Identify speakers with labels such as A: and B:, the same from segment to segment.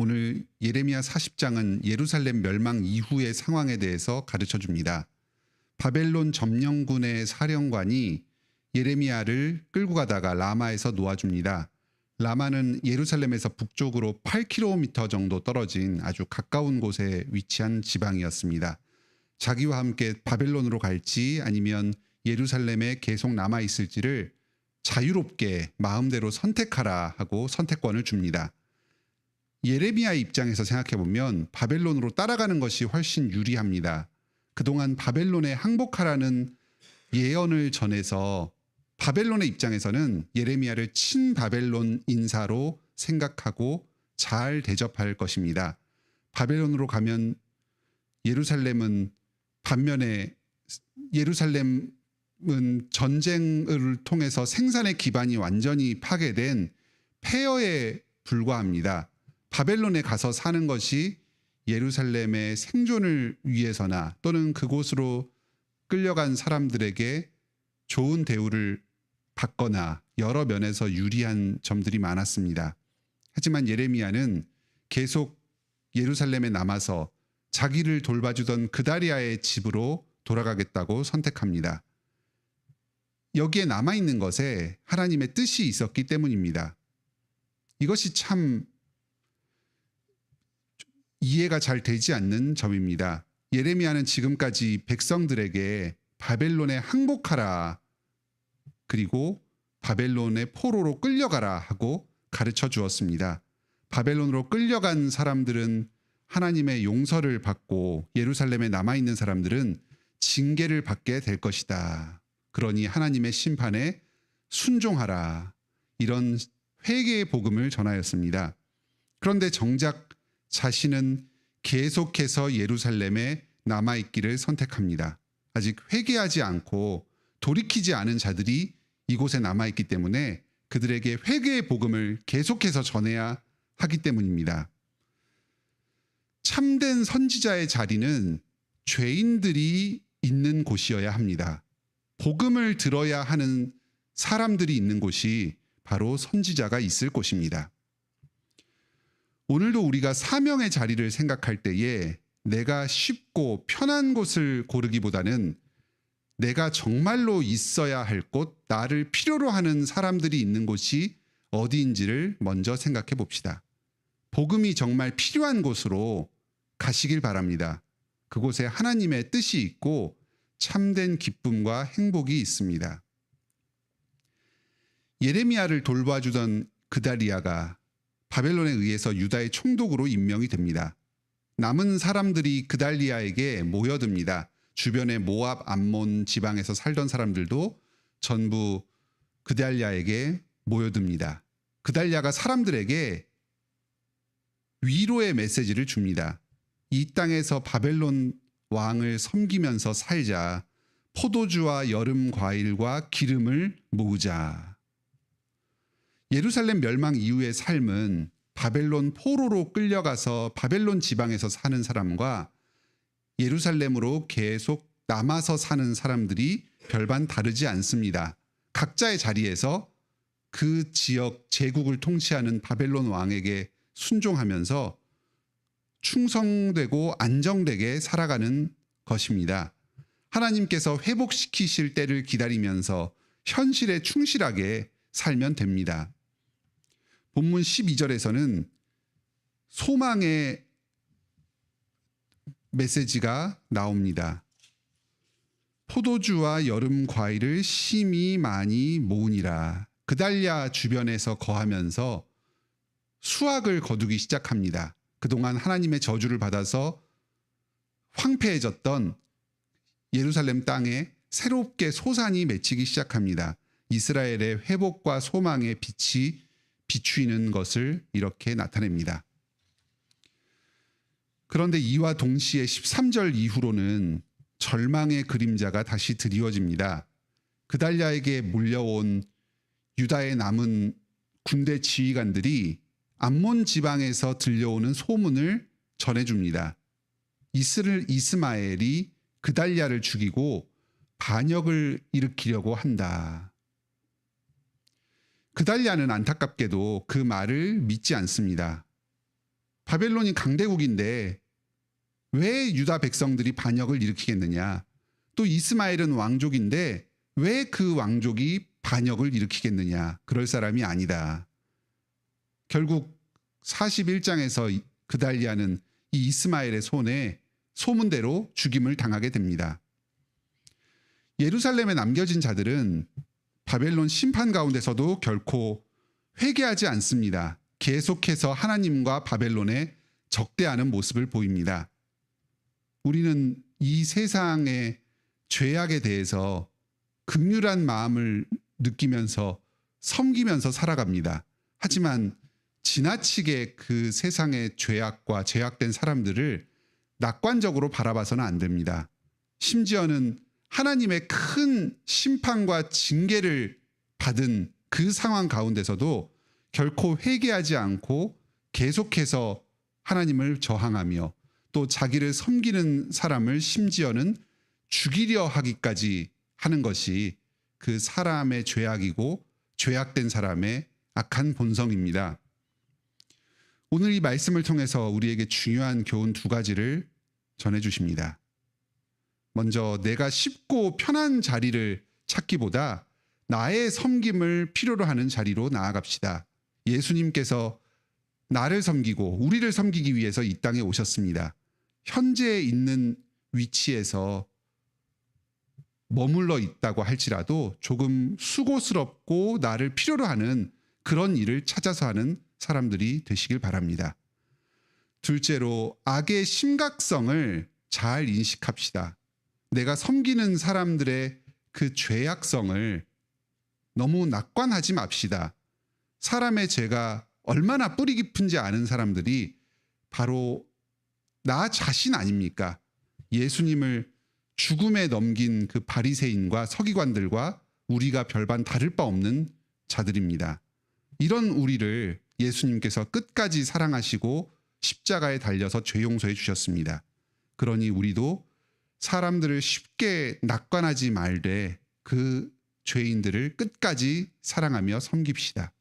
A: 오늘 예레미야 40장은 예루살렘 멸망 이후의 상황에 대해서 가르쳐 줍니다. 바벨론 점령군의 사령관이 예레미야를 끌고 가다가 라마에서 놓아줍니다. 라마는 예루살렘에서 북쪽으로 8km 정도 떨어진 아주 가까운 곳에 위치한 지방이었습니다. 자기와 함께 바벨론으로 갈지 아니면 예루살렘에 계속 남아있을지를 자유롭게 마음대로 선택하라 하고 선택권을 줍니다. 예레미야의 입장에서 생각해보면 바벨론으로 따라가는 것이 훨씬 유리합니다. 그동안 바벨론에 항복하라는 예언을 전해서 바벨론의 입장에서는 예레미야를 친바벨론 인사로 생각하고 잘 대접할 것입니다. 바벨론으로 가면 반면에 예루살렘은 전쟁을 통해서 생산의 기반이 완전히 파괴된 폐허에 불과합니다. 바벨론에 가서 사는 것이 예루살렘의 생존을 위해서나 또는 그곳으로 끌려간 사람들에게 좋은 대우를 받거나 여러 면에서 유리한 점들이 많았습니다. 하지만 예레미야는 계속 예루살렘에 남아서 자기를 돌봐주던 그다리아의 집으로 돌아가겠다고 선택합니다. 여기에 남아있는 것에 하나님의 뜻이 있었기 때문입니다. 이것이 참 이해가 잘 되지 않는 점입니다. 예레미야는 지금까지 백성들에게 바벨론에 항복하라, 그리고 바벨론의 포로로 끌려가라 하고 가르쳐 주었습니다. 바벨론으로 끌려간 사람들은 하나님의 용서를 받고 예루살렘에 남아있는 사람들은 징계를 받게 될 것이다. 그러니 하나님의 심판에 순종하라. 이런 회개의 복음을 전하였습니다. 그런데 정작 자신은 계속해서 예루살렘에 남아있기를 선택합니다. 아직 회개하지 않고 돌이키지 않은 자들이 이곳에 남아있기 때문에 그들에게 회개의 복음을 계속해서 전해야 하기 때문입니다. 참된 선지자의 자리는 죄인들이 있는 곳이어야 합니다. 복음을 들어야 하는 사람들이 있는 곳이 바로 선지자가 있을 곳입니다. 오늘도 우리가 사명의 자리를 생각할 때에 내가 쉽고 편한 곳을 고르기보다는 내가 정말로 있어야 할 곳, 나를 필요로 하는 사람들이 있는 곳이 어디인지를 먼저 생각해 봅시다. 복음이 정말 필요한 곳으로 가시길 바랍니다. 그곳에 하나님의 뜻이 있고 참된 기쁨과 행복이 있습니다. 예레미야를 돌봐주던 그다리아가 바벨론에 의해서 유다의 총독으로 임명이 됩니다. 남은 사람들이 그달리아에게 모여듭니다. 주변의 모압, 암몬 지방에서 살던 사람들도 전부 그달리아에게 모여듭니다. 그달리아가 사람들에게 위로의 메시지를 줍니다. 이 땅에서 바벨론 왕을 섬기면서 살자. 포도주와 여름 과일과 기름을 모으자. 예루살렘 멸망 이후의 삶은 바벨론 포로로 끌려가서 바벨론 지방에서 사는 사람과 예루살렘으로 계속 남아서 사는 사람들이 별반 다르지 않습니다. 각자의 자리에서 그 지역 제국을 통치하는 바벨론 왕에게 순종하면서 충성되고 안정되게 살아가는 것입니다. 하나님께서 회복시키실 때를 기다리면서 현실에 충실하게 살면 됩니다. 본문 12절에서는 소망의 메시지가 나옵니다. 포도주와 여름 과일을 심히 많이 모으니라. 그달랴 주변에서 거하면서 수확을 거두기 시작합니다. 그동안 하나님의 저주를 받아서 황폐해졌던 예루살렘 땅에 새롭게 소산이 맺히기 시작합니다. 이스라엘의 회복과 소망의 빛이 비추이는 것을 이렇게 나타냅니다. 그런데 이와 동시에 13절 이후로는 절망의 그림자가 다시 드리워집니다. 그달랴에게 몰려온 유다의 남은 군대 지휘관들이 암몬 지방에서 들려오는 소문을 전해줍니다. 이스마엘이 그달랴를 죽이고 반역을 일으키려고 한다. 그달랴는 안타깝게도 그 말을 믿지 않습니다. 바벨론이 강대국인데 왜 유다 백성들이 반역을 일으키겠느냐? 또 이스마엘은 왕족인데 왜 그 왕족이 반역을 일으키겠느냐? 그럴 사람이 아니다. 결국 41장에서 그달리아는 이 이스마엘의 손에 소문대로 죽임을 당하게 됩니다. 예루살렘에 남겨진 자들은 바벨론 심판 가운데서도 결코 회개하지 않습니다. 계속해서 하나님과 바벨론에 적대하는 모습을 보입니다. 우리는 이 세상의 죄악에 대해서 극률한 마음을 느끼면서 섬기면서 살아갑니다. 하지만 지나치게 그 세상의 죄악과 죄악된 사람들을 낙관적으로 바라봐서는 안 됩니다. 심지어는 하나님의 큰 심판과 징계를 받은 그 상황 가운데서도 결코 회개하지 않고 계속해서 하나님을 저항하며 또 자기를 섬기는 사람을 심지어는 죽이려 하기까지 하는 것이 그 사람의 죄악이고 죄악된 사람의 악한 본성입니다. 오늘 이 말씀을 통해서 우리에게 중요한 교훈 두 가지를 전해주십니다. 먼저 내가 쉽고 편한 자리를 찾기보다 나의 섬김을 필요로 하는 자리로 나아갑시다. 예수님께서 나를 섬기고 우리를 섬기기 위해서 이 땅에 오셨습니다. 현재 있는 위치에서 머물러 있다고 할지라도 조금 수고스럽고 나를 필요로 하는 그런 일을 찾아서 하는 사람들이 되시길 바랍니다. 둘째로 악의 심각성을 잘 인식합시다. 내가 섬기는 사람들의 그 죄악성을 너무 낙관하지 맙시다. 사람의 죄가 얼마나 뿌리 깊은지 아는 사람들이 바로 나 자신 아닙니까? 예수님을 죽음에 넘긴 그 바리새인과 서기관들과 우리가 별반 다를 바 없는 자들입니다. 이런 우리를 예수님께서 끝까지 사랑하시고 십자가에 달려서 죄 용서해 주셨습니다. 그러니 우리도 사람들을 쉽게 낙관하지 말되 그 죄인들을 끝까지 사랑하며 섬깁시다.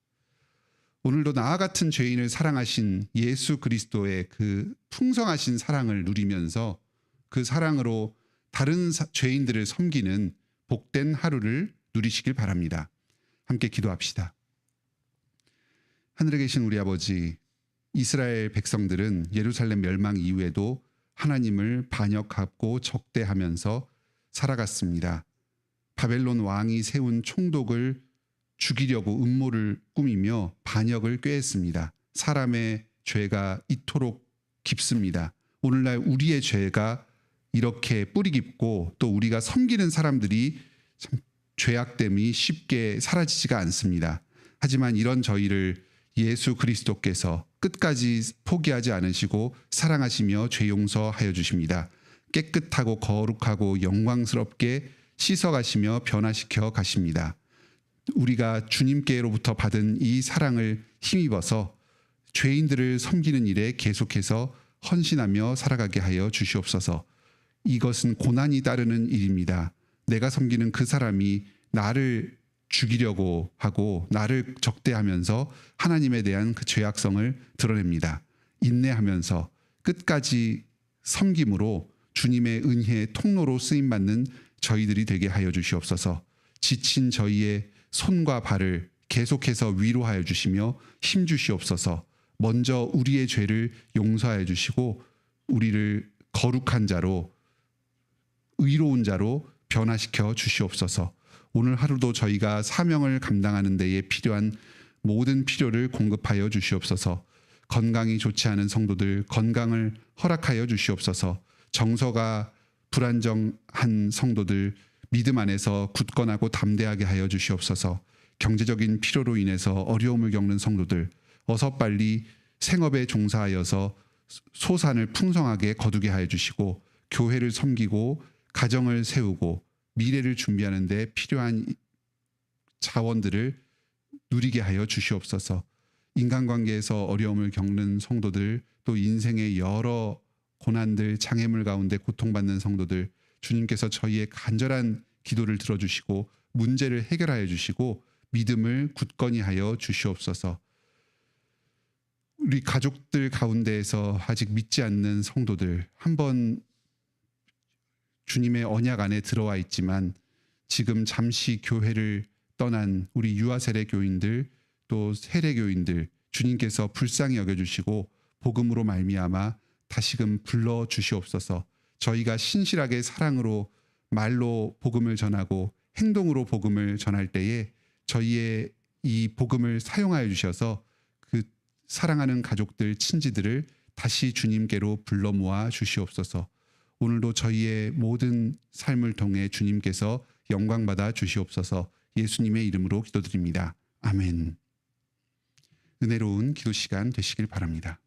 A: 오늘도 나와 같은 죄인을 사랑하신 예수 그리스도의 그 풍성하신 사랑을 누리면서 그 사랑으로 다른 죄인들을 섬기는 복된 하루를 누리시길 바랍니다. 함께 기도합시다. 하늘에 계신 우리 아버지, 이스라엘 백성들은 예루살렘 멸망 이후에도 하나님을 반역하고 적대하면서 살아갔습니다. 바벨론 왕이 세운 총독을 죽이려고 음모를 꾸미며 반역을 꾀했습니다. 사람의 죄가 이토록 깊습니다. 오늘날 우리의 죄가 이렇게 뿌리 깊고 또 우리가 섬기는 사람들이 참 죄악됨이 쉽게 사라지지가 않습니다. 하지만 이런 저희를 예수 그리스도께서 끝까지 포기하지 않으시고 사랑하시며 죄 용서하여 주십니다. 깨끗하고 거룩하고 영광스럽게 씻어가시며 변화시켜 가십니다. 우리가 주님께로부터 받은 이 사랑을 힘입어서 죄인들을 섬기는 일에 계속해서 헌신하며 살아가게 하여 주시옵소서. 이것은 고난이 따르는 일입니다. 내가 섬기는 그 사람이 나를 죽이려고 하고 나를 적대하면서 하나님에 대한 그 죄악성을 드러냅니다. 인내하면서 끝까지 섬김으로 주님의 은혜의 통로로 쓰임받는 저희들이 되게 하여 주시옵소서. 지친 저희의 손과 발을 계속해서 위로하여 주시며 힘 주시옵소서. 먼저 우리의 죄를 용서하여 주시고 우리를 거룩한 자로 의로운 자로 변화시켜 주시옵소서. 오늘 하루도 저희가 사명을 감당하는 데에 필요한 모든 필요를 공급하여 주시옵소서. 건강이 좋지 않은 성도들 건강을 허락하여 주시옵소서. 정서가 불안정한 성도들 믿음 안에서 굳건하고 담대하게 하여 주시옵소서. 경제적인 필요로 인해서 어려움을 겪는 성도들 어서 빨리 생업에 종사하여서 소산을 풍성하게 거두게 하여 주시고 교회를 섬기고 가정을 세우고 미래를 준비하는 데 필요한 자원들을 누리게 하여 주시옵소서. 인간관계에서 어려움을 겪는 성도들 또 인생의 여러 고난들 장애물 가운데 고통받는 성도들 주님께서 저희의 간절한 기도를 들어주시고 문제를 해결하여 주시고 믿음을 굳건히 하여 주시옵소서. 우리 가족들 가운데에서 아직 믿지 않는 성도들, 한번 주님의 언약 안에 들어와 있지만 지금 잠시 교회를 떠난 우리 유아세례 교인들, 또 세례 교인들, 주님께서 불쌍히 여겨주시고 복음으로 말미암아 다시금 불러 주시옵소서. 저희가 신실하게 사랑으로 말로 복음을 전하고 행동으로 복음을 전할 때에 저희의 이 복음을 사용하여 주셔서 그 사랑하는 가족들, 친지들을 다시 주님께로 불러 모아 주시옵소서. 오늘도 저희의 모든 삶을 통해 주님께서 영광받아 주시옵소서. 예수님의 이름으로 기도드립니다. 아멘. 은혜로운 기도 시간 되시길 바랍니다.